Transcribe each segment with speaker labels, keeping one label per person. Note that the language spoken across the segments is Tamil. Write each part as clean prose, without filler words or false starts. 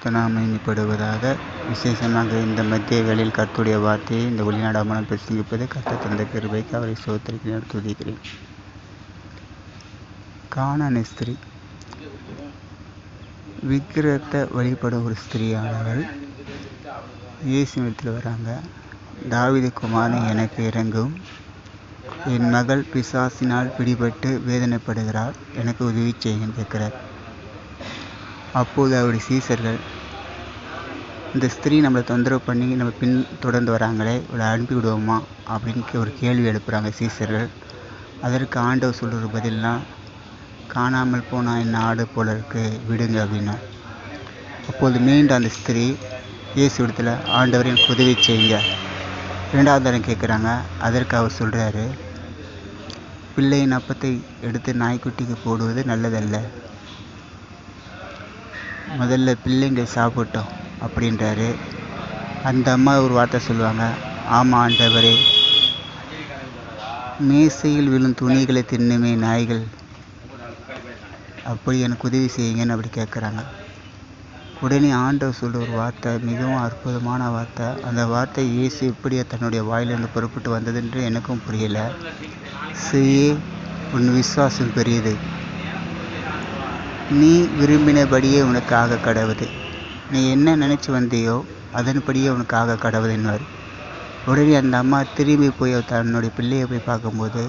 Speaker 1: பரிசுத்த நாமம் மகிமைப்படுவதாக. விசேஷமாக இந்த மத்திய வேளையில் கர்த்தருடைய வார்த்தையை இந்த ஒளிநாடாமல் பிரசங்கிப்பது கர்த்தர் தந்த கிருபைக்கு அவரை ஸ்தோத்திரிக்கிறேன், துதிக்கிறேன். கானான் ஸ்திரீ விக்கிரகத்தை வழிபடும் ஒரு ஸ்திரீயானவள் இயேசுவிடத்தில் வராங்க. தாவீது குமாரனே, எனக்கு இறங்கும், என் மகள் பிசாசினால் பிடிபட்டு வேதனைப்படுகிறாள், எனக்கு உதவி செய்யுங்கன்னு கேட்குறார். அப்போது அவருடைய சீசர்கள், இந்த ஸ்திரீ நம்மளை தொந்தரவு பண்ணி நம்ம பின் தொடர்ந்து வராங்களே, இவளை அனுப்பி விடுவோமா அப்படின்னு ஒரு கேள்வி எழுப்புகிறாங்க சீசர்கள். அதற்கு ஆண்டவர் சொல்கிற பதிலாம், காணாமல் போனால் என் ஆடு போல இருக்கு, விடுங்க அப்படின்னா. அப்போது மீண்டும் அந்த ஸ்திரீ இயேசு இடத்துல, ஆண்டவர் எனக்கு உதவி செய்யுங்க. இரண்டாவது தரம் கேட்குறாங்க. அதற்கு அவர் சொல்கிறாரு, பிள்ளையின் அப்பத்தை எடுத்து நாய்க்குட்டிக்கு போடுவது நல்லதல்ல, முதல்ல பிள்ளைங்க சாப்பிட்டோம் அப்படின்றாரு. அந்த அம்மா ஒரு வார்த்தை சொல்லுவாங்க, ஆமாம் ஆண்டவரே, மேசையில் விழும் துணிகளை தின்னுமே நாய்கள், அப்படி எனக்கு உதவி செய்யுங்கன்னு அப்படி கேட்குறாங்க. உடனே ஆண்டவர் சொல்கிற ஒரு வார்த்தை மிகவும் அற்புதமான வார்த்தை. அந்த வார்த்தை இயேசு எப்படியா தன்னுடைய வாயிலிருந்து புறப்பட்டு வந்ததுன்று எனக்கும் புரியலை. ஸ்ரீயே, உன் விசுவாசம் பெரியது, நீ விரும்பினபடியே உனக்கு ஆக கடவுது, நீ என்ன நினச்சி வந்தியோ அதன்படியே உனக்கு ஆக கடவுதுன்னார். உடனே அந்த அம்மா திரும்பி போய் தன்னுடைய பிள்ளையை போய் பார்க்கும்போது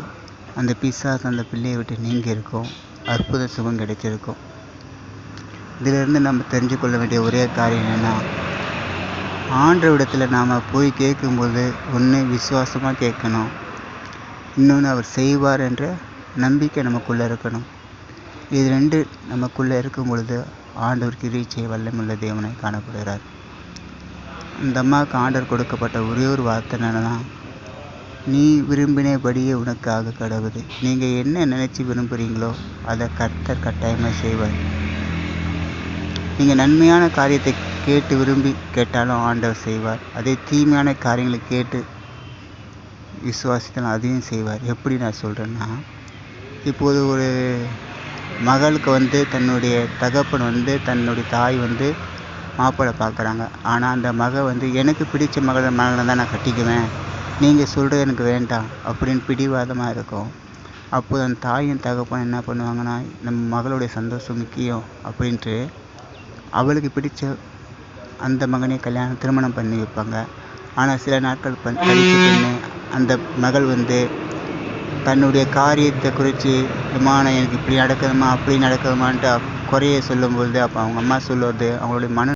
Speaker 1: அந்த பிசாசு அந்த பிள்ளையை விட்டு நீங்கி இருக்கும், அற்புத சுகம் கிடைச்சிருக்கும். இதிலிருந்து நம்ம தெரிஞ்சு கொள்ள வேண்டிய ஒரே காரியம் என்னென்னா, ஆண்டவரிடத்தில் நாம் போய் கேட்கும்போது ஒன்று விசுவாசமாக கேட்கணும், இன்னொன்று அவர் செய்வார் என்ற நம்பிக்கை நமக்குள்ளே இருக்கணும். இது ரெண்டு நமக்குள்ளே இருக்கும் பொழுது ஆண்டவர் கிரியை செய்ய வல்லமுள்ள தேவனை காணப்படுகிறார். அந்த அம்மாவுக்கு ஆண்டவர் கொடுக்கப்பட்ட ஒரே ஒரு வார்த்தை என்னன்னா, நீ விரும்பினபடியே உனக்கு ஆக கடவுது, நீங்கள் என்ன நினச்சி விரும்புகிறீங்களோ அதை கர்த்தர் கட்டாயமாக செய்வார். நீங்கள் நன்மையான காரியத்தை கேட்டு விரும்பி கேட்டாலும் ஆண்டவர் செய்வார். அதே தீமையான காரியங்களை கேட்டு விசுவாசித்தாலும் அதையும் செய்வார். எப்படி நான் சொல்கிறேன்னா, இப்போது ஒரு மகளுக்கு தன்னுடைய தகப்பன் தன்னுடைய தாய் மாப்பிள்ளை பார்க்குறாங்க. ஆனால் அந்த மகள் எனக்கு பிடிச்ச மகளை தான் நான் கட்டிக்குவேன், நீங்கள் சொல்கிறது எனக்கு வேண்டாம் அப்படின்னு பிடிவாதமாக இருக்கும். அப்போது அந்த தாயும் தகப்பன் என்ன பண்ணுவாங்கன்னா, நம்ம மகளுடைய சந்தோஷம் முக்கியம் அப்படின்ட்டு அவளுக்கு பிடிச்ச அந்த மகனை திருமணம் பண்ணி வைப்பாங்க. ஆனால் சில நாட்கள் கழிச்சு பின்னே அந்த மகள் தன்னுடைய காரியத்தை குறித்து, எனக்கு இப்படி நடக்குதுமா அப்படி நடக்குதுமான்ட்டு குறைய சொல்லும்பொழுது அப்போ அவங்க அம்மா சொல்லுவது அவங்களுடைய